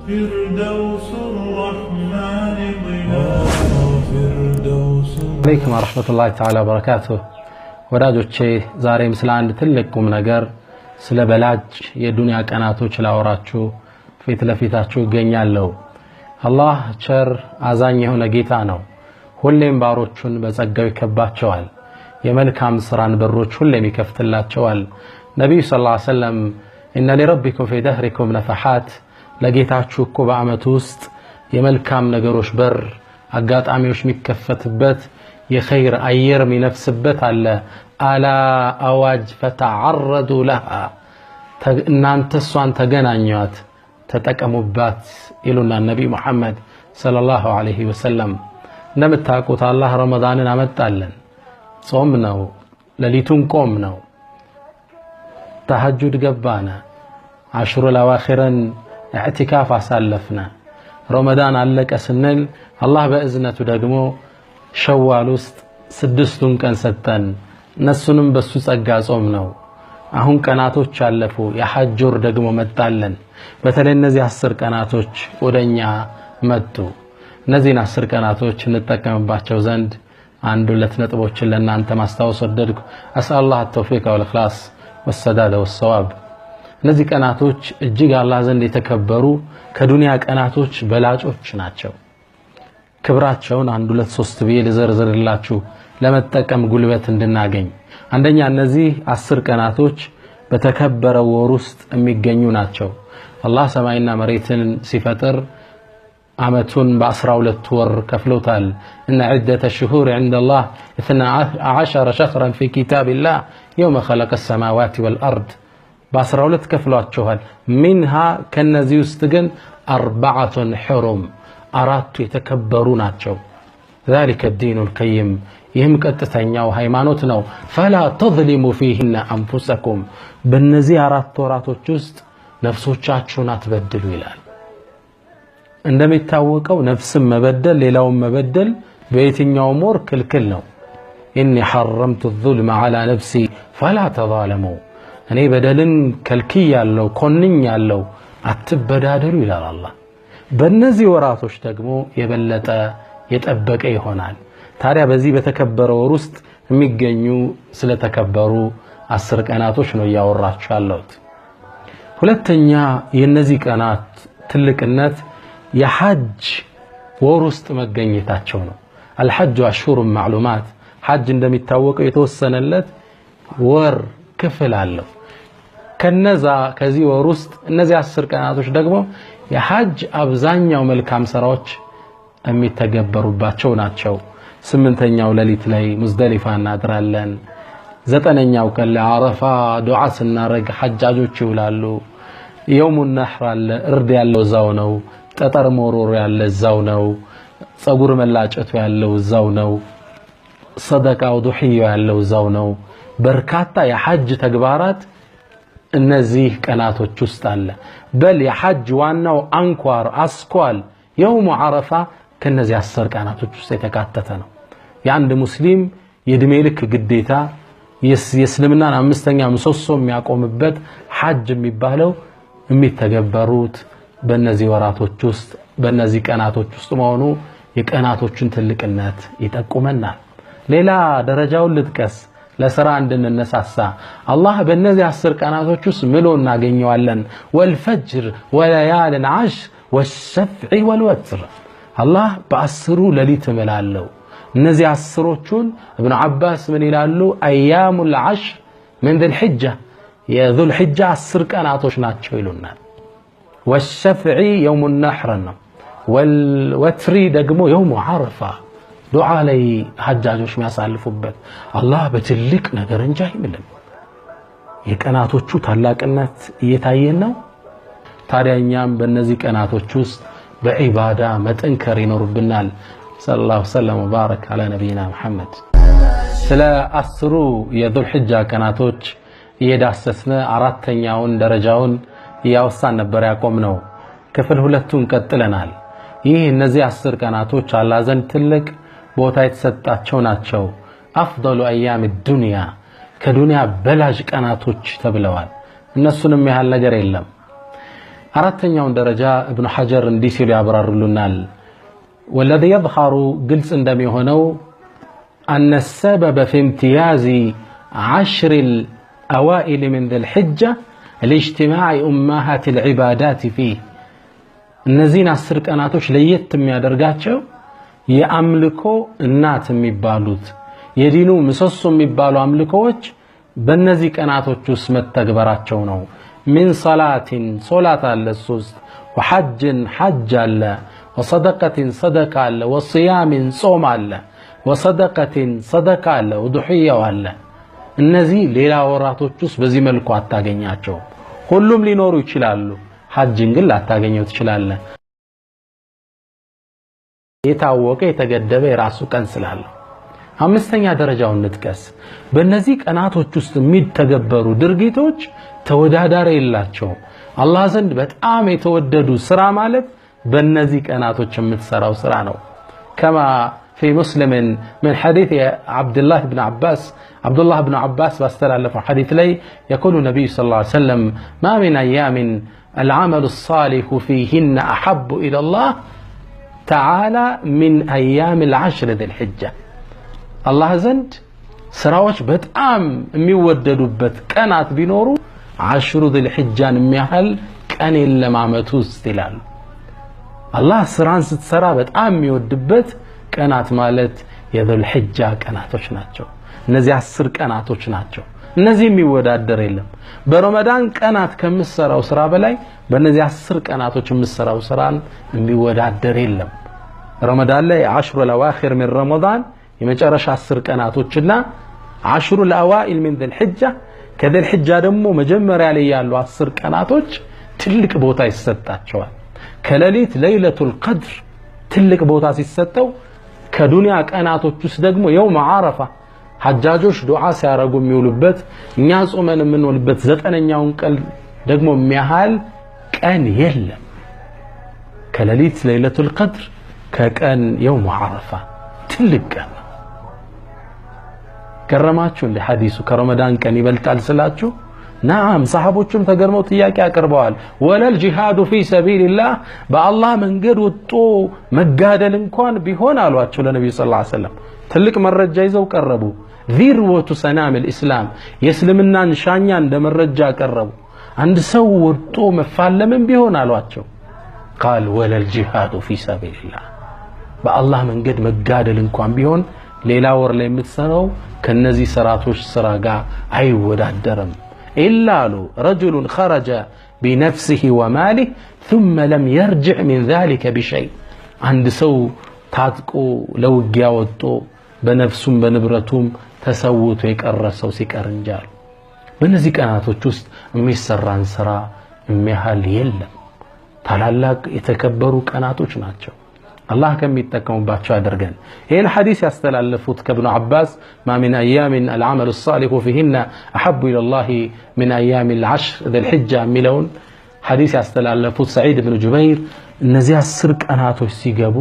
فردوس الرحمن ظلال فردوس عليكم ورحمة الله تعالى وبركاته ወዳጆቼ ዛሬም ስለ አንድ ትልቅ ቁም ነገር ስለ በላጭ የዱንያ ቀናቶች ላወራችሁ ፊት ለፊታችሁ እገኛለሁ። አላህ ቸር አዛኝ የሆነ ጌታ ነው። ሁሌም ባሮቹን በጸጋው ይከባቸዋል። የመልካም ስራን በሮች ሁሌም ይከፍትላቸዋል። ነብዩ ሰለላሁ ዐለይሂ ወሰለም ኢነ ለረቢኩም ፊ ደህሪኩም ነፈሐት ለጌታችሁ እኮ በአመቱ ውስጥ የመልካም ነገሮች በር አጋጣሚዎች የሚከፈትበት የኸይር አየር የሚነፍስበት አለ። አላ አዋጅ ፈተዓረዱ ለሃ እናንተ እሷን ተገናኟት ተጠቀሙባት ይሉና ነብዩ መሐመድ ሰለላሁ ዐለይሂ ወሰለም። እንደምታውቁት አላህ ረመዳንን አመጣለን። ጾም ነው፣ ሌሊቱን ቆም ነው፣ ተሐጁድ ገባና አሽሩ ለዋኺረን ኢዕቲካፍ አሳለፍና ረመዳን አለቀ ስንል አላህ በእዝነቱ ደግሞ ሸዋል ውስጥ 6ቱን ቀን ሰጠን። እነሱንም በሱ ጸጋ ጾም ነው። አሁን ቀናቶች አለፉ፣ የሐጅ ወር ደግሞ መጣለን። በተለይ እነዚህ 10 ቀናቶች ወደኛ መጡ። እነዚህን 10 ቀናቶች እንጠቀምባቸው ዘንድ አንድ ሁለት ነጥቦችን ለእናንተ ማስታወስ ወደድኩ። አስአላህ التوفيق والإخلاص والسداد والصواب። እነዚህ ቀናቶች እጅግ አላህ ዘንድ የተከበሩ ከዱንያ ቀናቶች በላጮች ናቸው። ክብራቸውን አንድ ሁለት ሶስት ብዬ ልዘርዝርላችሁ ለመጠቀም ጉልበት እንድናገኝ። አንደኛ እነዚህ 10 ቀናቶች በተከበረው ወር ውስጥ የሚገኙ ናቸው። አላህ ሰማይና መሬትን ሲፈጥር አመቱን በ12 ወር ከፍሎታል። እነ ዒደተ ሽሁር عند الله 12 شهرا في كتاب الله يوم خلق السماوات والأرض በ12 ከፍሏቸዋል። منها ከነዚህ ውስጥ ግን 4 حرم አራቱ የተከበሩ ናቸው። ذلك الدين القيم ይህም ቀጥተኛው ሃይማኖት ነው። فلا تظلموا فيهن انفسكم በእነዚህ 4 ወራቶች ውስጥ ነፍሶቻችሁን አትበድሉ ይላል። እንደሚታወቀው ነፍስን መበደል ሌላውን መበደል በየትኛውም ወር ክልክል ነው። إني حرمت الظلم على نفسي فلا تظالموا እኔ በደልን ከልክያለሁ ኮንኛለሁ አትበዳደሉ ይላል አላህ። በእነዚህ ወራቶች ደግሞ የበለጠ የጠበቀ ይሆናል። ታዲያ በዚህ በተከበረ ወር ውስጥ የሚገኙ ስለተከበሩ 10 ቀናቶች ነው ያወራችሁ ያለሁት። ሁለተኛ የነዚህ ቀናት ትልቅነት የሐጅ ወር ውስጥ መገኘታቸው ነው። الحج أشهر معلومات ሐጅ እንደሚታወቀው የተወሰነለት ወር ክፍል አለው። ከነዛ ከዚህ ወር ውስጥ እነዚህ 10 ቀናቶች ደግሞ የሐጅ አብዛኛው መልካም ስራዎች የሚተገበሩባቸው ናቸው። 8ኛው ሌሊት ላይ ሙዝደሊፋ እናድራለን። 9ኛው ቀን ለአረፋ ዱዓ ስናረግ ሐጃጆች ይውላሉ። የውሙ ነህር አለ፣ እርድ ያለው እዛው ነው። ጠጠር መሮር ያለ እዛው ነው። ጸጉር መላጨቱ ያለው እዛው ነው። ሰደቃው ዱህያ ያለው እዛው ነው። በርካታ የሐጅ ተግባራት እነዚህ ቀናቶች ውስጥ አለ። በል የሐጅ ዋናው አንኳር አስኳል የውሙ አረፋ ከነዚህ 10 ቀናቶች ውስጥ የተካተተ ነው። የአንድ ሙስሊም የእድሜ ልክ ግዴታ የእስልምናን 5ኛ ምሰሶ የሚያቆምበት ሐጅ የሚባለው የሚተገበሩት በእነዚህ ወራቶች ውስጥ በእነዚህ ቀናቶች ውስጥ መሆኑ የቀናቶችን ትልቅነት ይጠቁመናል። ሌላ ደረጃውን ልጥቀስ ለሥራ እንድንነሳሳ አላህ በእነዚህ 10 ቀናቶች ውስጥ ምሎ እናገኘዋለን። ወልፈጅር ወለያልን ዓሽር ወሸፍዒ ወልወትር አላህ በ10ሩ ሌሊት እምላለው። እነዚህ 10ሮቹን ኢብኑ አባስ ምን ይላሉ? አያሙል ዓሽር من ذي الحجة የذو الحجة 10 ቀናቶች ናቸው ይሉናል። ወሸፍዒ የውሙ ነህር ነው። ወልወትሪ ደግሞ የውሙ ዓረፋ ዱዓ ላይ ሐጃጆች የሚያሳልፉበት አላህ በትልቅ ነገር እንጂ አይምልም። የቀናቶቹ ታላቅነት እየታየን ነው። ታዲያ እኛም በእነዚህ ቀናቶች ውስጥ በዒባዳ መጠንከር ይኖርብናል። ሰለላሁ ዐለይሂ ወሰለም ወባረከ ዐላ ነቢይና መሐመድ። ስለ 10ሩ የዙል ሒጃ ቀናቶች እየዳሰስን 4ኛውን ደረጃውን ያወሳን ነበር ያቆምነው። ክፍል 2ቱን ቀጥለናል። ይህ እነዚህ 10 ቀናቶች አላህ ዘንድ ትልቅ ቦታ የተሰጣቸው ናቸው። አፍضل ايام الدنيا ከዱንያ በላጅ ቀናቶች ተብለዋል። እነሱንም ያህል ነገር የለም። አራተኛውን ደረጃ ኢብኑ ሐጀር እንዲህ ሲሉ ያብራሩልናል። والذي يظهر ግልጽ እንደሚሆነው أن السبب في امتياز 10 الأوائل من ذي الحجة لاجتماع أمهات العبادات فيه እነዚህን 10 ቀናቶች ለየት የሚያደርጋቸው የአምልኮ እናት የሚባሉት የዲኑ ምሰሶ የሚባሉ አምልኮዎች በእነዚህ ቀናቶች ውስጥ መተግበራቸው ነው። من صلاة صلاة አለ 3 وحج حج አለ وصدقة صدقة አለ وصيام صوم አለ وصدقة صدقة አለ وضحية አለ። እነዚህ ሌላ ወራቶች ውስጥ በዚህ መልኩ አታገኛቸው። ሁሉም ሊኖሩ ይችላሉ። ሐጅን ግን ላታገኘው ትችላለህ። የታወቀ የተገደበ የራሱ ቀን ስላለው። አምስተኛ ደረጃውን እንጥቀስ። በእነዚህ ቀናቶች ውስጥ የሚተገበሩ ድርጊቶች ተወዳዳሪ የላቸውም። አላህ ዘንድ በጣም የተወደዱ ስራ ማለት በእነዚህ ቀናቶች የምትሰራው ስራ ነው። كما في مسلم من حديث عبد الله بن عباس باستلف حديث لي يقول النبي صلى الله عليه وسلم ما من أيام العمل الصالح فيهن أحب إلى الله تعالى من أيام العشر ذي الحجة الله زند سراوش بتأم ميوددوبت كانت بنورو 10 ذي الحجة ميحل كان إلا ما متوز تلال الله سران ستسرا بتأم ميوددوبت كانت مالت يذو الحجة كانتوش ناتشو نزي 10 كانتوش ناتشو እነዚህ የሚወዳደር የለም። በረመዳን ቀናት ከምሰራው ስራ በላይ በእነዚህ 10 ቀናቶች የምሰራው ስራን የሚወዳደር የለም። ረመዳን ላይ 10 الأواخر من رمضان የመጨረሻ 10 ቀናቶችና 10 الأوائل من ذي الحجة ከذي الحجة ደግሞ መጀመሪያ ላይ ያሉ 10 ቀናቶች ትልቅ ቦታ ይሰጣቸዋል። ከሌሊት ለይለቱል ቀድር ትልቅ ቦታ ሲሰጠው ከዱንያ ቀናቶች ውስጥ ደግሞ የውም ዓረፋ ሐጃጆች ዱዓ ሲያረጉ የሚውሉበት እኛ ጾመን የምንውልበት 9ኛውን ቀን ደግሞ የሚያህል ቀን የለም። ከሌሊት ለይለቱል ቀድር ከቀን የውም ዓረፋ ትልቅ ቀን ከረማችሁ እንደ ሐዲሱ ከረመዳን ቀን ይበልጣል ስላችሁ ናም ሰሃቦቹም ተገርመው ጥያቄ አቀርበዋል። ወለል ጂሃዱ ፊ ሰቢልላህ በአላህ መንገድ ወጥቶ መጋደል እንኳን ቢሆን አሏቸው ለነብዩ ሰለላሁ ዐለይሂ ወሰለም ትልቅ መረጃ ይዘው ቀረቡ። ذروة سنام الإسلام يسلمنا نشانيا عند مرجع قربوا عند سو ورطو مفالمن بيهون አሏቸው قال ولا الجهاد في سبيل الله بالله من قد مقادل እንኳን ቢሆን ሌላ ወር ላይ የምትሰራው ከነዚህ ሰራቶች ስራ ጋር አይወዳደርም إلا رجل خرج بنفسه وماله ثم لم يرجع من ذلك بشيء عند سو ታጥቆ ለውጊያ ወጥቶ በነፍሱም በንብረቱም ተሰውቶ የቀረሰው ሲቀር እንጃል። በእነዚህ ቀናቶች ውስጥ የሚሰራን ስራ የሚያህል የለም። ታላላቅ የተከበሩ ቀናቶች ናቸው። አላህ ከሚጠቀሙባቸው ያደርገን። ይህን ሐዲስ ያስተላለፉት ከኢብኑ አባስ ما من أيام العمل الصالح فيهن أحب إلى الله من أيام العشر ذي الحجة የሚለውን ሐዲስ ያስተላለፉት ሰዒድ ኢብኑ ጁበይር እነዚህ 10 ቀናቶች ሲገቡ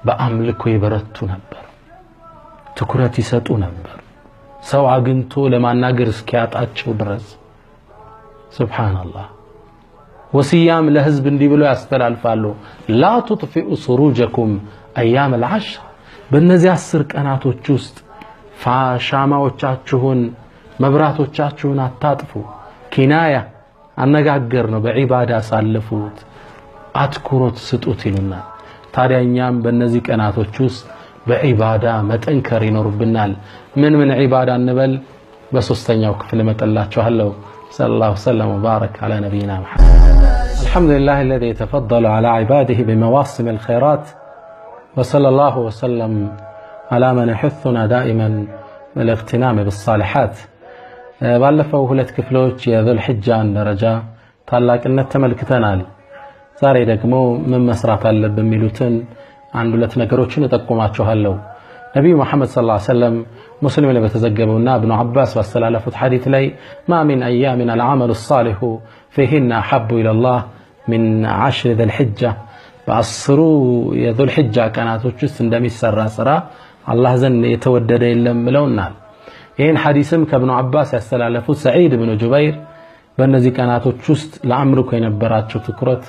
በአምልኮ ይበረቱ ነበር፣ ትኩረት ይሰጡ ነበር፣ ሰው አግንቶ ለማናገር እስኪያጣቸው ድረስ። ሱብሃንአላህ። ወሲያም ለህዝብ እንዲህ ብለው ያስተላልፋሉ ላ تطفئ سروجكم ايام العشر በእነዚህ 10 ቀናቶች ውስጥ ሻማዎቻችሁን መብራቶቻችሁን አታጥፉ። ኪናያ አነጋገር ነው፣ በዒባዳ ሳልፉት አትኩሮት ስጡት ይሉና ታዲያ እኛም በእነዚህ ቀናቶች ውስጥ በዒባዳ መጠንከር ይኖርብናል። ምን ዒባዳ እንበል? በሶስተኛው ክፍል መጠላችኋለሁ። ሰለላሁ ዐለይሂ ወባረከ ዐላ ነቢይና ሙሐመድ። አልሐምዱሊላህ الذي يتفضل على عباده بمواسم الخيرات وصلى الله وسلم على من يحثنا دائما بالاغتنام بالصالحات። ባለፈው ሁለት ክፍሎች የዙል ሒጃን ደረጃ ታላቅነት ተመልክተናል። ዛሬ ደግሞ ምን መስራት አለብን የሚሉትን አንድ ሁለት ነገሮችን እጠቁማችኋለሁ። ነብዩ መሐመድ ሰለላሁ ዐለይሂ ወሰለም ሙስሊም ላይ በተዘገበውና ኢብኑ አባስ ባስተላለፉት ሐዲስ ላይ ما من ايام العمل الصالح فيهن احب الى الله من 10 ذي الحجه በአስሩ የዙል ሒጃ ቀናቶች ውስጥ እንደሚሰራ ስራ አላህ ዘንድ የተወደደ የለም ብለውናል። ይህን ሐዲስም ከኢብኑ አባስ ያስተላለፉት ሰዒድ ኢብኑ ጁበይር በእነዚህ ቀናቶች ውስጥ ለአምልኮ የነበራቸው ትኩረት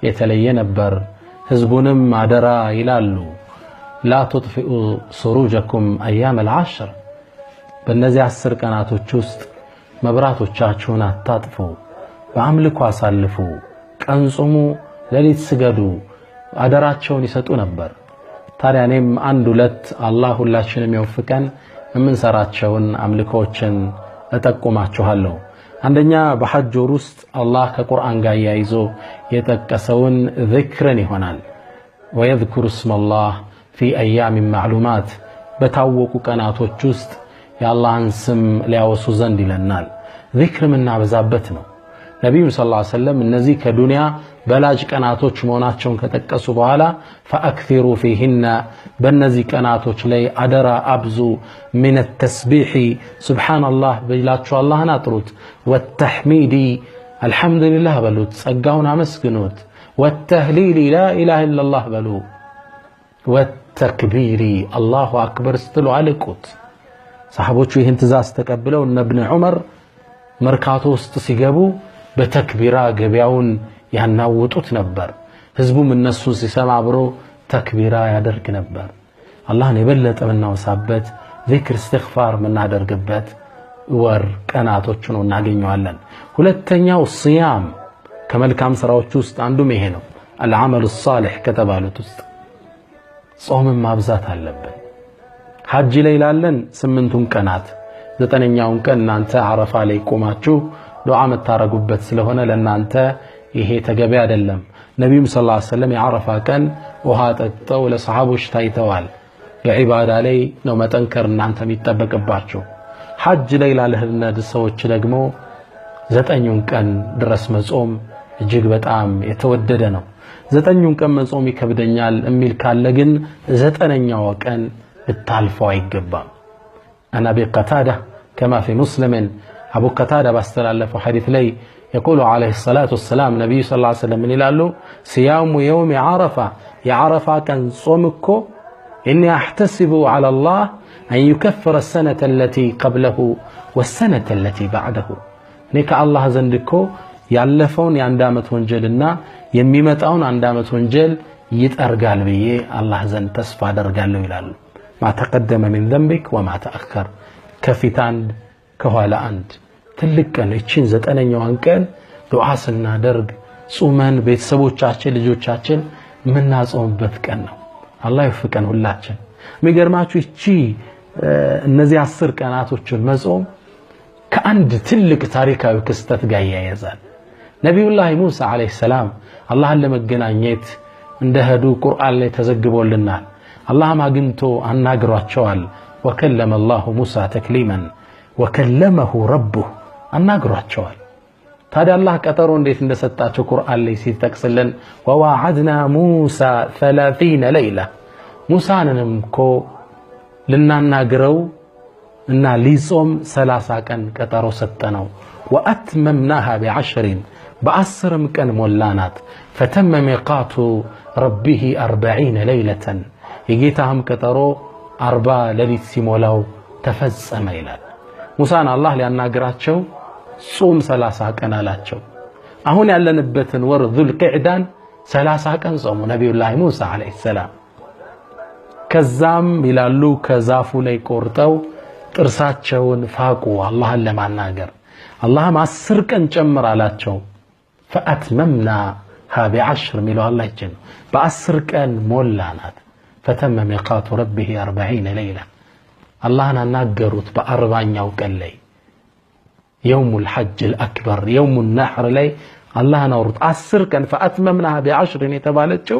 የተለየ ነበር። ህዝቡንም አደራ ይላሉ ላ ተጥፊኡ ሱሩጀኩም አያም العشر በእነዚህ 10 ቀናቶች ውስጥ መብራቶቻችሁን አታጥፉ፣ በአምልኮ አሳልፉ፣ ቀን ጾሙ፣ ሌሊት ስገዱ አደራቸውን ይሰጡ ነበር። ታዲያ እኔም አንድ ሁለት አላህ ሁላችንም ይወፍቀን የምንሰራቸውን አምልኮችን እጠቁማችኋለሁ። አንደኛ በሐጅ ወር ውስጥ አላህ ከቁርአን ጋር ያይዞ የጠቀሰውን ዚክርን ይሆናል። ወየዝኩሩ እስመላህ ፊ አያም ማዕሉማት በታወቁ ቀናቶች ውስጥ የአላህን ስም ሊያወሱ ዘንድ ይለናል። ዚክር የምናበዛበት ነው። ነቢዩ ሰለላሁ ዐለይሂ ወሰለም እነዚህ ከዱንያ በላጭ ቀናቶች መሆናቸውን ከጠቀሱ በኋላ ፈአክሲሩ ፊሂነ በእነዚህ ቀናቶች ላይ አደራ አብዙ ሚነ ተስቢሒ ሱብሓነላህ ብላችሁ አላህን አጥሩት፣ ወተሕሚዲ አልሐምዱሊላህ በሉት ጸጋውን አመስግኑት፣ ወተህሊሊ ላኢላሃ ኢለላህ በሉ፣ ወተክቢሪ አላሁ አክበር ስትሉ አልቁት። ሰሓቦቹ ይህን ትእዛዝ ተቀብለው እነ ኢብኑ ዑመር መርካቶ ውስጥ ሲገቡ በተክቢራ ገበያውን ያናውጡት ነበር። ህዝቡም እነሱን ሲሰማ አብሮ ተክቢራ ያደርግ ነበር። አላህን የበለጠ የምናወሳበት ዚክር እስትግፋር የምናደርግበት ወር ቀናቶች ነው እናገኘዋለን። ሁለተኛው ሲያም ከመልካም ስራዎች ውስጥ አንዱም ይሄ ነው። አልዓመሉ ሷሊህ ከተባሉት ውስጥ ጾምን ማብዛት አለብን። ሐጅ ላይ ላለን 8ቱን ቀናት 9ኛውን ቀን እናንተ አረፋ ላይ ቆማችሁ ዱዓ መታረጉበት ስለሆነ ለናንተ ይሄ ተገቢ አይደለም። ነብዩ ሰለላሁ ዐለይሂ ወሰለም የአረፋ ቀን ውሃ ጠጥተው ለሰሃቦች ታይተዋል። የዒባዳ ላይ ነው መጠንከር እናንተ የሚጠበቅባችሁ። ሐጅ ላይ ላለህነ ሰዎች ደግሞ 9ኙን ቀን ድረስ መጾም እጅግ በጣም የተወደደ ነው። 9ኙን ቀን መጾም ይከብደኛል የሚል ካለ ግን 9ኛው ቀን ልታልፈው አይገባም። አና ቢቀታዳ ከማ ፊ ሙስሊምን አቡ ቀታዳ ባስተላለፈው ሐዲስ ላይ يقول عليه الصلاة والسلام نبي صلى الله عليه وسلم من يلالو صيام يوم عرفة يعرفة كان صومكو إني أحتسب على الله أن يكفر السنة التي قبله والسنة التي بعده نيك الله زندكو يعلفون يعندامت ونجلنا يميمتون عندامت ونجل يتأرقال بيه الله زند تسفى درقال يلالو ما تقدم من ذنبك وما تأخر كفتان كهوالا أنت ትልቅን እቺን 9ኛዋን ቀን ዱዓ ስናደርግ ጾመን ቤተሰቦቻችን ልጆቻችን ምናጾምበት ቀን ነው። አላህ ይፍቀን ሁላችን። የሚገርማችሁ እቺ እነዚህ 10 ቀናቶችን መጾም ከአንድ ትልቅ ታሪካዊ ክስተት ጋር ያያዛል። ነብዩላህ ሙሳ አለይሂ ሰላም አላህን ለመገናኘት እንደሄዱ ቁርአን ላይ ተዘግቦልናል። አላህም አግኝቶ አናግሯቸዋል። ወከለመ አላሁ ሙሳ ተክሊመን ወከለመሁ ረቡሁ አናግሯቸዋል። ታዲያ አላህ ቀጠሮ እንዴት እንደሰጣቸው ቁርአን ላይ ሲጠቅስልን ወዋዓድና ሙሳ 30 ለይላ ሙሳንንም እኮ ልናናግረው እና ሊጾም 30 ቀን ቀጠሮ ሰጠነው። ወአትመምናሃ ب10 በ10 ቀን ሞላናት። ፈተመ ሚቃቱ ረቢሂ 40 ለይለተን የጌታህም ቀጠሮ 40 ሌሊት ሲሞላው ተፈጸመ ይላል። ሙሳን አላህ ሊያናግራቸው ጾም 30 ቀን አላቸው። አሁን ያለንበትን ወር ዙልቂዕዳን 30 ቀን ጾሙ ነብዩላህ ሙሳ አለይሂ ሰላም። ከዛም ይላሉ ከዛፉ ላይ ቆርጠው ጥርሳቸውን ፋቁ አላህን ለማናገር። አላህም 10 ቀን ጨምር አላቸው። ፈአትመምናሃ ب10 ሚለው አላህ ይችላል በ10 ቀን ሞላናት። ፈተመ ሚቃቱ ረቢሂ 40 ለይላ አላህን አናገሩት በ40ኛው ቀን ላይ የውሙል ሐጅል አክበር የውሙል ነሕር ላይ አላህን አወሩት 10 ቀን ፈአትመምናሃ ب10 የተባለችው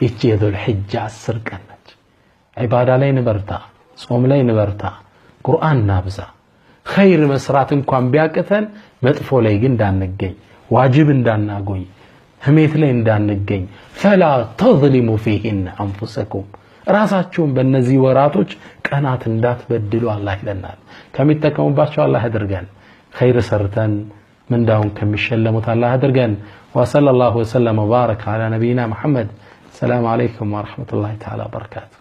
ይቺ የዙል ሒጃ 10 ቀን ነች። ዒባዳ ላይ ንበርታ፣ ጾም ላይ ንበርታ፣ ቁርአን ናብዛ። ኸይር መስራት እንኳን ቢያቅተን መጥፎ ላይ ግን እንዳንገኝ፣ ዋጅብ እንዳናጎኝ፣ ህሜት ላይ እንዳንገኝ። ፈላ ተዝሊሙ ፊሂን አንፉሰኩም ራሳችሁን በእነዚህ ወራቶች ቀናት እንዳትበድሉ አላህ ይለናል። ከሚጠቀሙባቸው አላህ ያድርገን። ኸይር ሰርተን ምንዳውን ከሚሸለሙት አላህ ያድርገን። ወሰለላሁ ወሰለም ወባረከ ዐላ ነቢይና ሙሐመድ። ሰላም አለይኩም ወረሕመቱላሂ ተዓላ ወበረካቱሁ።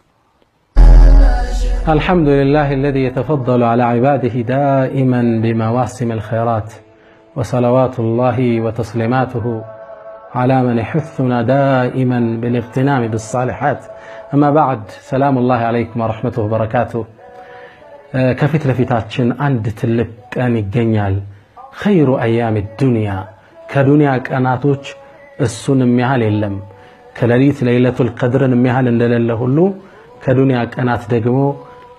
الحمد لله الذي يتفضل على عباده دائما بمواسم الخيرات وصلوات الله وتسليماته على من يحثنا دائما بالاغتنام بالصالحات. أما بعد، سلام الله عليكم ورحمته وبركاته. كفت لفتاتشن عند تلك أن يجنيال خير أيام الدنيا كدنيا كأناتوش السن ميهال اللم كلاليت ليلة القدر ميهال اللي هلو كدنيا كأنات دقمو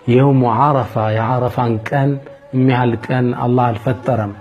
يوم عرفة يا عرفان كان ميهال كان الله الفترم